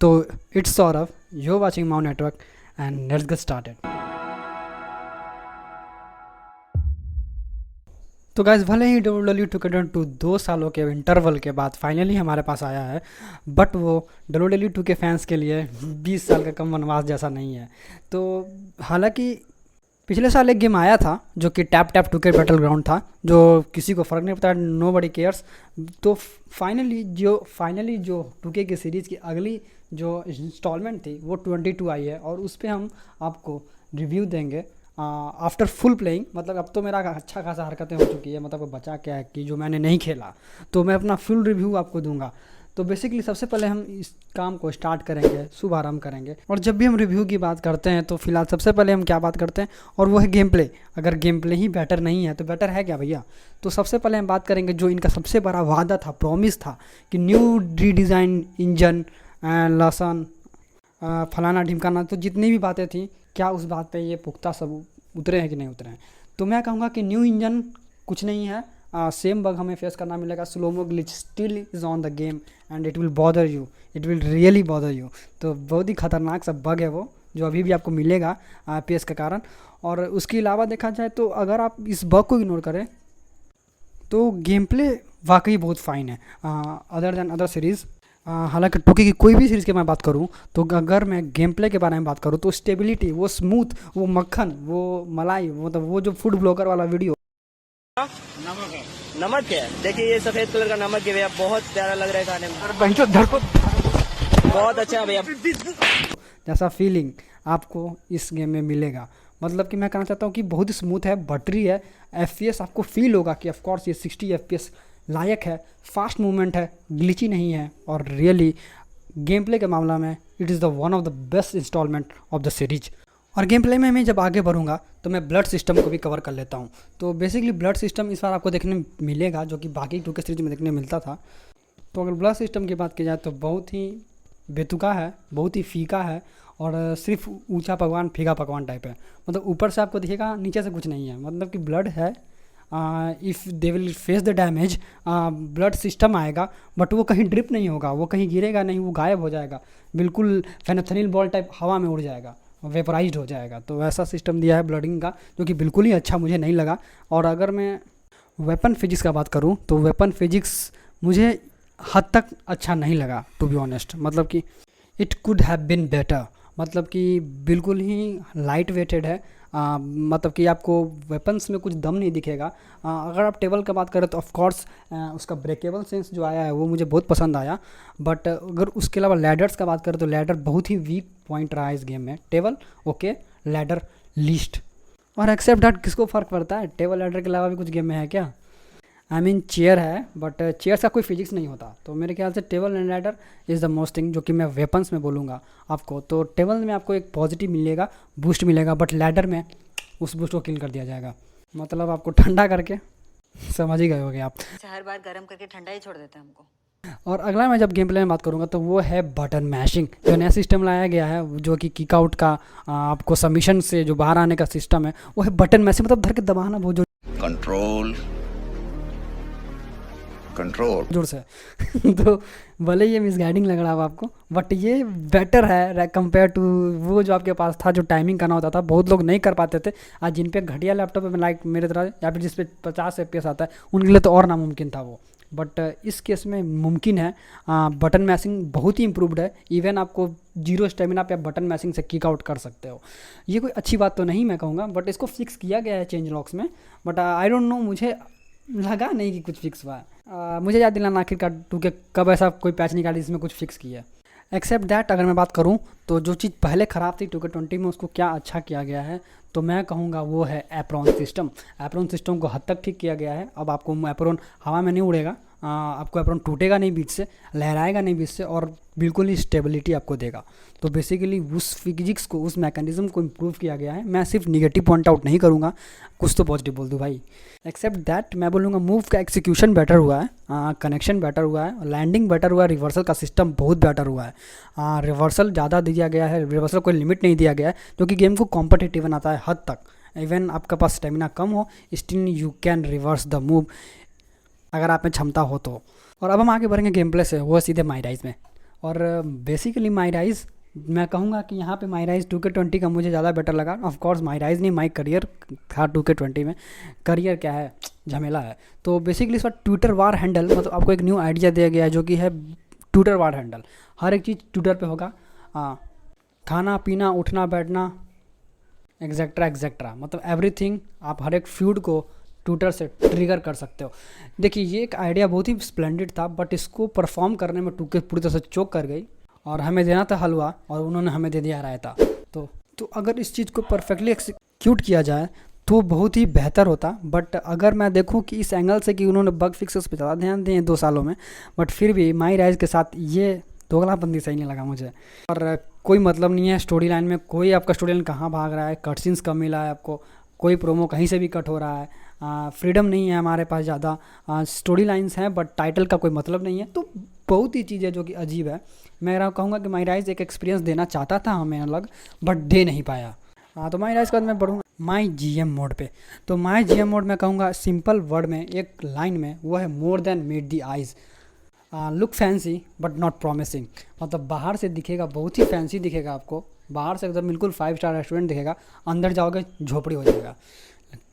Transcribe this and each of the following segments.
तो it's Saurabh, you're watching Mau Network and let's get started. तो guys, भले ही WWE 2 सालों के इंटरवल के बाद फाइनली हमारे पास आया है, बट वो WWE के फैंस के लिए 20 साल का कम वनवास जैसा नहीं है। तो हालांकि पिछले साल एक गेम आया था जो कि tap tap 2K battle ground था, जो किसी को फ़र्क नहीं पड़ता, नो बडी केयर्स। तो फाइनली जो 2K की सीरीज़ की अगली जो इंस्टॉलमेंट थी वो 22 आई है, और उस पर हम आपको रिव्यू देंगे आफ्टर फुल प्लेइंग। मतलब अब तो मेरा अच्छा खासा हरकतें हो चुकी है, मतलब बचा क्या है कि जो मैंने नहीं खेला, तो मैं अपना फुल रिव्यू आपको दूंगा। तो बेसिकली सबसे पहले हम इस काम को स्टार्ट करेंगे, शुभारंभ करेंगे। और जब भी हम रिव्यू की बात करते हैं तो फिलहाल सबसे पहले हम क्या बात करते हैं, और वो है गेम प्ले। अगर गेम प्ले ही बेटर नहीं है तो बेटर है क्या भैया? तो सबसे पहले हम बात करेंगे जो इनका सबसे बड़ा वादा था, प्रॉमिस था कि न्यू रीडिज़ाइन इंजन, लसन, फलाना ढिमकाना, तो जितनी भी बातें थी, क्या उस बात पे ये पुख्ता सब उतरे हैं कि नहीं उतरे हैं? तो मैं कहूँगा कि न्यू इंजन कुछ नहीं है, सेम बग हमें फेस करना मिलेगा। Slomo glitch still is on the game and it will bother you, it will really bother you. तो बहुत ही ख़तरनाक सा बग है वो, जो अभी भी आपको मिलेगा PS के कारण। और उसके अलावा देखा जाए तो अगर आप इस बग को इग्नोर करें तो गेम प्ले वाकई बहुत फ़ाइन है अदर दैन अदर सीरीज़। हालांकि 2K की कोई भी सीरीज़ की मैं बात करूं तो अगर मैं गेम प्ले के बारे में बात करूं तो स्टेबिलिटी, वो स्मूथ, वो मक्खन, वो मलाई, मतलब वो जो फूड ब्लॉगर वाला वीडियो। नमक है, नमक है। देखिए ये सफेद कलर का नमक है भैया, बहुत प्यारा लग रहा है खाने में, बहुत अच्छा है भैया। जैसा फीलिंग आपको इस गेम में मिलेगा, मतलब कि मैं कहना चाहता हूँ कि बहुत ही स्मूथ है, बटरी है। FPS आपको फील होगा कि ऑफ कोर्स ये 60 FPS लायक है, फास्ट मूवमेंट है, ग्लिची नहीं है, और रियली गेम प्ले के मामला में it is the one of the best installment of the series. और गेम प्ले में मैं जब आगे बढ़ूंगा तो मैं ब्लड सिस्टम को भी कवर कर लेता हूं। तो बेसिकली ब्लड सिस्टम इस बार आपको देखने मिलेगा, जो कि बाकी 2K सीरीज में देखने मिलता था। तो अगर ब्लड सिस्टम की बात की जाए तो बहुत ही बेतुका है, बहुत ही फीका है, और सिर्फ ऊंचा पकवान फीका पकवान टाइप है। मतलब ऊपर से आपको दिखेगा, नीचे से कुछ नहीं है, मतलब कि ब्लड है। If they will face the damage, blood system आएगा, बट वो कहीं ड्रिप नहीं होगा, वो कहीं गिरेगा नहीं, वो गायब हो जाएगा, बिल्कुल फेनोथेनिल बॉल टाइप हवा में उड़ जाएगा, वेपराइज्ड हो जाएगा। तो ऐसा सिस्टम दिया है ब्लडिंग का, जो कि बिल्कुल ही अच्छा मुझे नहीं लगा। और अगर मैं वेपन फिजिक्स का बात करूँ तो वेपन फिजिक्स मुझे हद तक अच्छा नहीं लगा, टू बी ऑनेस्ट। मतलब कि it could have been better, मतलब कि बिल्कुल ही लाइट वेटेड है। मतलब कि आपको वेपन्स में कुछ दम नहीं दिखेगा। अगर आप टेबल का बात करें तो ऑफ कोर्स उसका ब्रेकेबल सेंस जो आया है वो मुझे बहुत पसंद आया। बट अगर उसके अलावा लैडर्स का बात करें तो लैडर बहुत ही वीक पॉइंट रहा है इस गेम में। Table okay, ladder least. और एक्सेप्ट दैट किसको फ़र्क पड़ता है, टेबल लैडर के अलावा भी कुछ गेम में है क्या? आई मीन चेयर है, बट चेयर का कोई फिजिक्स नहीं होता। तो मेरे ख्याल से table and ladder is the most thing, जो कि मैं वेपन्स में बोलूँगा आपको। तो टेबल में आपको एक पॉजिटिव मिलेगा, बूस्ट मिलेगा, बट लैडर में उस बूस्ट को किल कर दिया जाएगा, मतलब आपको ठंडा करके, समझ ही गए होगे आप। हर बार गर्म करके ठंडा ही छोड़ देते हैं हमको। और अगला मैं जब गेम प्ले में बात करूँगा तो वो है बटन मैशिंग। जो नया सिस्टम लाया गया है, जो कि किक आउट का, आपको सबमिशन से जो बाहर आने का सिस्टम है, वो है बटन मैशिंग, मतलब धर के दबाना बहुत कंट्रोल जोर से। तो भले ये मिसगाइडिंग लग रहा है आपको, बट ये बेटर है कंपेयर टू वो जो आपके पास था, जो टाइमिंग करना होता था, बहुत लोग नहीं कर पाते थे। आज जिन पे घटिया लैपटॉप में लाइक मेरे तरह, या फिर जिस पे 50 FPS आता है, उनके लिए तो और नामुमकिन था वो। बट इस केस में मुमकिन है। बटन मैशिंग बहुत ही इम्प्रूव्ड है। इवन आपको 0 स्टेमिना पे आप बटन मैशिंग से किक आउट कर सकते हो। ये कोई अच्छी बात तो नहीं मैं कहूँगा, बट इसको फिक्स किया गया है चेंज लॉक्स में। बट आई डोंट नो, मुझे लगा नहीं कि कुछ फिक्स हुआ है। मुझे याद दिलाना आखिरकार 2K कब ऐसा कोई पैच निकाली जिसमें कुछ फिक्स किया है। एक्सेप्ट दैट अगर मैं बात करूं तो जो चीज़ पहले ख़राब थी 2K20 में, उसको क्या अच्छा किया गया है, तो मैं कहूँगा वो है एप्रोन सिस्टम। एप्रोन सिस्टम को हद तक ठीक किया गया है। अब आपको एप्रोन हवा में नहीं उड़ेगा, आपको एप्रॉन टूटेगा नहीं बीच से, लहराएगा नहीं बीच से, और बिल्कुल ही स्टेबिलिटी आपको देगा। तो बेसिकली उस फिजिक्स को, उस मैकेनिज्म को इम्प्रूव किया गया है। मैं सिर्फ निगेटिव पॉइंट आउट नहीं करूँगा, कुछ तो पॉजिटिव बोल दूँ भाई। एक्सेप्ट दैट मैं बोलूँगा मूव का एक्सिक्यूशन बेटर हुआ है, कनेक्शन बेटर हुआ है, लैंडिंग बेटर हुआ है, रिवर्सल का सिस्टम बहुत बेटर हुआ है। रिवर्सल ज़्यादा दिया गया है, रिवर्सल कोई लिमिट नहीं दिया गया है, जो कि गेम को कॉम्पिटिटिव बनाता है हद तक। इवन आपके पास स्टेमिना कम हो, still you can reverse the move अगर आप में क्षमता हो तो। और अब हम आगे बढ़ेंगे गेम प्ले से, वो सीधे माई राइज में। और बेसिकली माई राइज मैं कहूँगा कि यहाँ पे माई राइज 2K20 का मुझे ज़्यादा बेटर लगा। ऑफ कोर्स माई राइज नहीं, माई करियर था 2K20 में। करियर क्या है, झमेला है। तो बेसिकली इस बार ट्विटर वार हैंडल, मतलब आपको एक न्यू आइडिया दिया गया है जो कि है ट्विटर वार हैंडल। हर एक चीज़ ट्विटर पे होगा, खाना पीना उठना बैठना एग्जैक्ट्रा एग्जैक्ट्रा, मतलब एवरीथिंग आप हर एक फ्यूड को ट्विटर से ट्रिगर कर सकते हो। देखिए ये एक आइडिया बहुत ही स्प्लेंडेड था, बट इसको परफॉर्म करने में 2K पूरी तरह से चोक कर गई, और हमें देना था हलवा और उन्होंने हमें दे दिया रायता। तो अगर इस चीज़ को परफेक्टली एक्सिक्यूट किया जाए तो बहुत ही बेहतर होता। बट अगर मैं देखूं कि इस एंगल से कि उन्होंने बग फिक्सेस पे ज़्यादा ध्यान दिए 2 सालों में, बट फिर भी माई राइज के साथ ये दोगलापंती सही नहीं लगा मुझे। और कोई मतलब नहीं है स्टोरी लाइन में, कोई आपका स्टोरी लाइन कहाँ भाग रहा है, कट सीन्स कम मिला है आपको, कोई प्रोमो कहीं से भी कट हो रहा है, फ्रीडम नहीं है हमारे पास ज़्यादा, स्टोरी लाइन्स हैं बट टाइटल का कोई मतलब नहीं है। तो बहुत ही चीज़ें जो कि अजीब है। मैं कहूँगा कि माई राइज एक एक्सपीरियंस देना चाहता था हमें अलग, बट दे नहीं पाया। तो माई राइज के बाद मैं बढ़ूँगा माई GM मोड पे। तो माई GM मोड मैं कहूँगा सिंपल वर्ड में, एक लाइन में, वो है more than meet the eyes. Look fancy but not promising, मतलब बाहर से दिखेगा बहुत ही फैंसी दिखेगा आपको, बाहर से एकदम बिल्कुल 5 स्टार रेस्टोरेंट दिखेगा, अंदर जाओगे झोपड़ी हो जाएगा।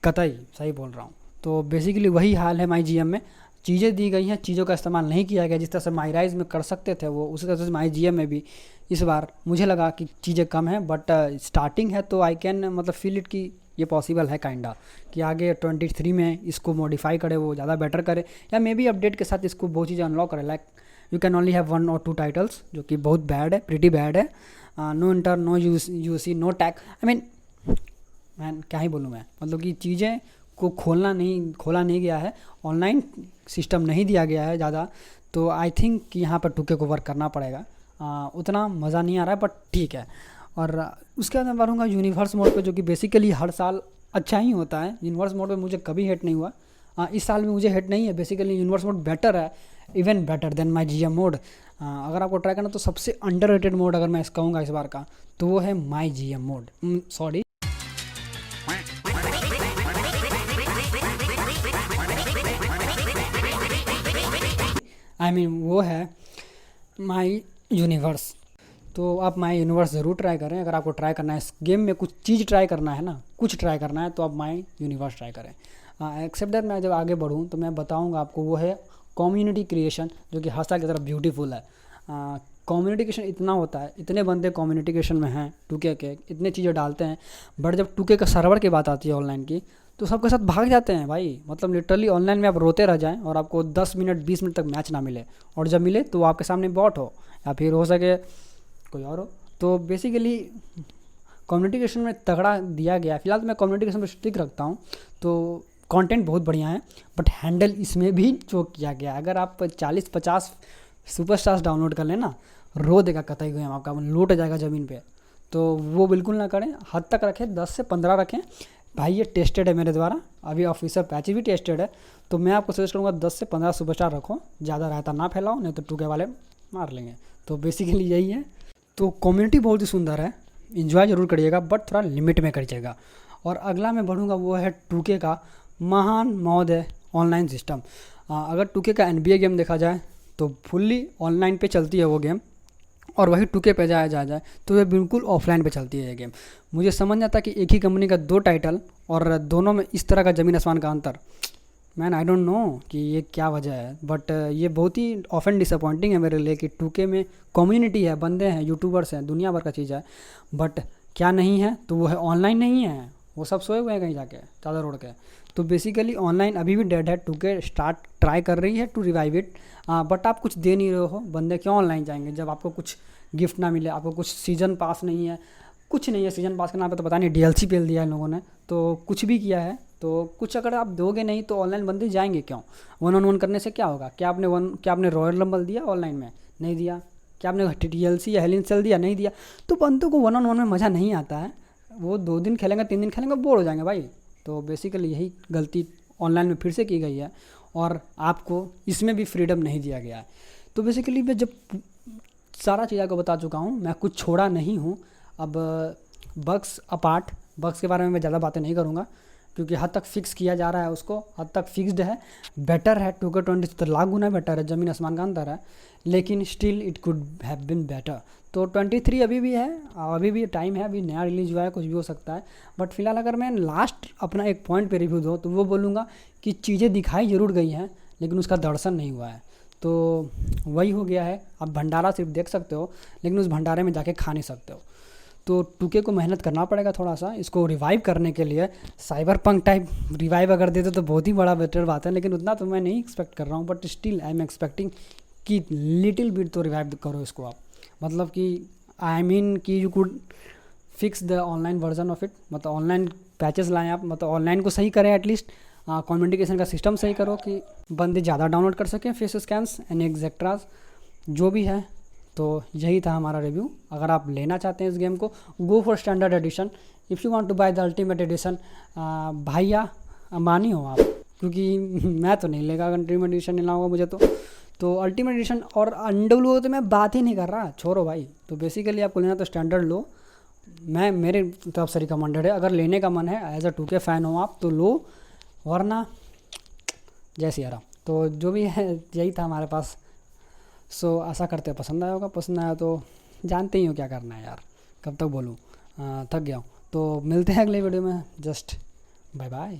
कतई सही बोल रहा हूँ। तो बेसिकली वही हाल है माई GM में। चीज़ें दी गई हैं, चीज़ों का इस्तेमाल नहीं किया गया। जिस तरह से माई राइज में कर सकते थे वो, उसी तरह से माई GM में भी इस बार मुझे लगा कि चीज़ें कम हैं, बट स्टार्टिंग है तो आई कैन मतलब फील इट कि ये पॉसिबल है काइंडा, कि आगे 23 में इसको मॉडिफाई करे, वो ज़्यादा बेटर करे, या मे बी अपडेट के साथ इसको बहुत चीज़ें अनलॉक करे। Like you can only have 1 or 2 titles, जो कि बहुत बैड है, प्रिटी बैड है। No inter, no UC, no tag. I mean man क्या ही बोलूँ मैं, मतलब कि चीज़ें को खोला नहीं गया है, ऑनलाइन सिस्टम नहीं दिया गया है ज़्यादा। तो आई थिंक कि यहाँ पर 2K को वर्क करना पड़ेगा। उतना मज़ा नहीं आ रहा है, बट ठीक है। और उसके बाद मैं बढ़ूँगा यूनिवर्स मोड पे, जो कि बेसिकली हर साल अच्छा ही होता है। यूनिवर्स मोड पे मुझे कभी हेट नहीं हुआ, इस साल में मुझे हेट नहीं है। बेसिकली यूनिवर्स मोड बेटर है, इवन बेटर देन माई GM मोड। अगर आपको ट्राई करना तो सबसे अंडररेटेड मोड अगर मैं कहूँगा इस बार का, तो वो है माई GM mode. Sorry, I mean वो है माई यूनिवर्स। तो आप माई यूनिवर्स ज़रूर ट्राई करें। अगर आपको ट्राई करना है इस गेम में, कुछ चीज़ ट्राई करना है ना, कुछ ट्राई करना है, तो आप माई यूनिवर्स ट्राई करें। एक्सेप्ट दैट मैं जब आगे बढ़ूँ तो मैं बताऊँगा आपको, वो है कम्युनिटी क्रिएशन, जो कि हर साल की तरफ ब्यूटीफुल है। कम्युनिटी क्रिएशन इतना होता है, इतने बंदे कम्युनिटी क्रिएशन में हैं 2K के, इतने चीज़ें डालते हैं, बट जब 2K का सर्वर की बात आती है ऑनलाइन की, तो सबके साथ भाग जाते हैं भाई। मतलब लिटरली ऑनलाइन में आप रोते रह जाएं और आपको 10 मिनट 20 मिनट तक मैच ना मिले, और जब मिले तो आपके सामने बॉट हो या फिर हो सके कोई और हो। तो बेसिकली कम्युनिकेशन में तगड़ा दिया गया। फिलहाल तो मैं कम्युनिकेशन पर स्टिक रखता हूँ। तो कंटेंट बहुत बढ़िया है, बट हैंडल इसमें भी चोक किया गया। अगर आप 40-50 सुपरस्टार्स डाउनलोड कर लेना, रो देगा कतई गेम आपका, लूट जाएगा ज़मीन पे। तो वो बिल्कुल ना करें, हद तक रखें, 10 से 15 रखें भाई। ये टेस्टेड है मेरे द्वारा, अभी ऑफिसर पैच भी टेस्टेड है। तो मैं आपको सजेस्ट करूँगा 10 से 15 सुपरस्टार रखो, ज़्यादा रायता ना फैलाओ, नहीं तो 2K वाले मार लेंगे। तो बेसिकली यही है। तो कम्युनिटी बहुत ही सुंदर है, इन्जॉय ज़रूर करिएगा, बट थोड़ा लिमिट में करिएगा। और अगला मैं बढ़ूँगा वो है 2K का महान महोदय ऑनलाइन सिस्टम। अगर 2K का NBA गेम देखा जाए तो फुल्ली ऑनलाइन पे चलती है वो गेम, और वही 2K पे जाए तो ये बिल्कुल ऑफलाइन पे चलती है ये गेम। मुझे समझ नहीं आता कि एक ही कंपनी का 2 टाइटल और दोनों में इस तरह का ज़मीन आसमान का अंतर। मैन आई डोंट नो कि ये क्या वजह है, बट ये बहुत ही ऑफन डिसअपॉइंटिंग है मेरे लिए कि 2K में कम्युनिटी है, बंदे हैं, यूट्यूबर्स हैं, दुनिया भर का चीज़ है, बट क्या नहीं है तो वो है ऑनलाइन नहीं है। वो सब सोए हुए हैं कहीं जाके चादर ओढ़ के। तो बेसिकली ऑनलाइन अभी भी डेड है। 2K ट्राई कर रही है टू रिवाइव इट, बट आप कुछ दे नहीं रहे हो। बंदे क्यों ऑनलाइन जाएंगे जब आपको कुछ गिफ्ट ना मिले, आपको कुछ सीजन पास नहीं है, कुछ नहीं है। सीजन पास के नाम पे तो पता नहीं DLC पेल दिया है इन लोगों ने, तो कुछ भी किया है। तो कुछ अगर आप दोगे नहीं तो ऑनलाइन बंदे जाएंगे क्यों? 1-on-1 करने से क्या होगा? क्या आपने रॉयल रंबल दिया ऑनलाइन में? नहीं दिया। क्या आपने TTLC या हेल इन सेल दिया? नहीं दिया। तो बंदों को 1-on-1 में मज़ा नहीं आता है, वो 2 दिन खेलेंगे 3 दिन खेलेंगे बोर हो जाएंगे भाई। तो बेसिकली यही गलती ऑनलाइन में फिर से की गई है और आपको इसमें भी फ्रीडम नहीं दिया गया है। तो बेसिकली मैं जब सारा चीज़ आपको बता चुका हूँ, मैं कुछ छोड़ा नहीं हूँ। अब बग्स अपार्ट, बग्स के बारे में मैं ज़्यादा बातें नहीं करूँगा क्योंकि हद तक फिक्स किया जा रहा है, उसको हद तक फिक्स्ड है, बेटर है। 2K20 तो लाख गुना बेटर है, ज़मीन आसमान का अंतर है, लेकिन still it could have been better. तो 23 अभी भी है, अभी भी टाइम है, अभी नया रिलीज हुआ है, कुछ भी हो सकता है। बट फिलहाल अगर मैं लास्ट अपना एक पॉइंट पे रिव्यू दूँ तो वो बोलूँगा कि चीज़ें दिखाई ज़रूर गई हैं लेकिन उसका दर्शन नहीं हुआ है। तो वही हो गया है। आप भंडारा सिर्फ देख सकते हो लेकिन उस भंडारे में जाके खा नहीं सकते हो। तो 2K को मेहनत करना पड़ेगा थोड़ा सा इसको रिवाइव करने के लिए। साइबरपंक टाइप रिवाइव अगर देते तो बहुत ही बड़ा बेटर बात है, लेकिन उतना तो मैं नहीं एक्सपेक्ट कर रहा हूँ। But still I am expecting कि लिटिल बिट तो रिवाइव करो इसको आप। मतलब कि आई मीन कि you could fix the online version of it, मतलब ऑनलाइन पैचेस लाएँ आप, मतलब ऑनलाइन को सही करें एटलीस्ट। कम्युनिकेशन का सिस्टम सही करो कि बंदे ज़्यादा डाउनलोड कर सकें फेस स्कैन्स एंड एक्सेट्रास जो भी है। तो यही था हमारा रिव्यू। अगर आप लेना चाहते हैं इस गेम को, go for standard edition. If you want to buy the ultimate edition, भैया अंबानी हो आप, क्योंकि मैं तो नहीं लेगा अल्टीमेट एडिशन लेना होगा मुझे तो अल्टीमेट एडिशन और अनडब्ल्यू तो मैं बात ही नहीं कर रहा, छोड़ो भाई। तो बेसिकली आपको लेना तो स्टैंडर्ड लो, मैं मेरे तरफ से रिकमेंडेड है। अगर लेने का मन है एज अ 2K फ़ैन हो आप तो लो, वरना जय सिया राम। तो जो भी है यही था हमारे पास। सो आशा करते हैं पसंद आया होगा। पसंद आया तो जानते ही हो क्या करना है यार, कब तक बोलूँ, थक गया हूँ। तो मिलते हैं अगले वीडियो में। Just bye bye.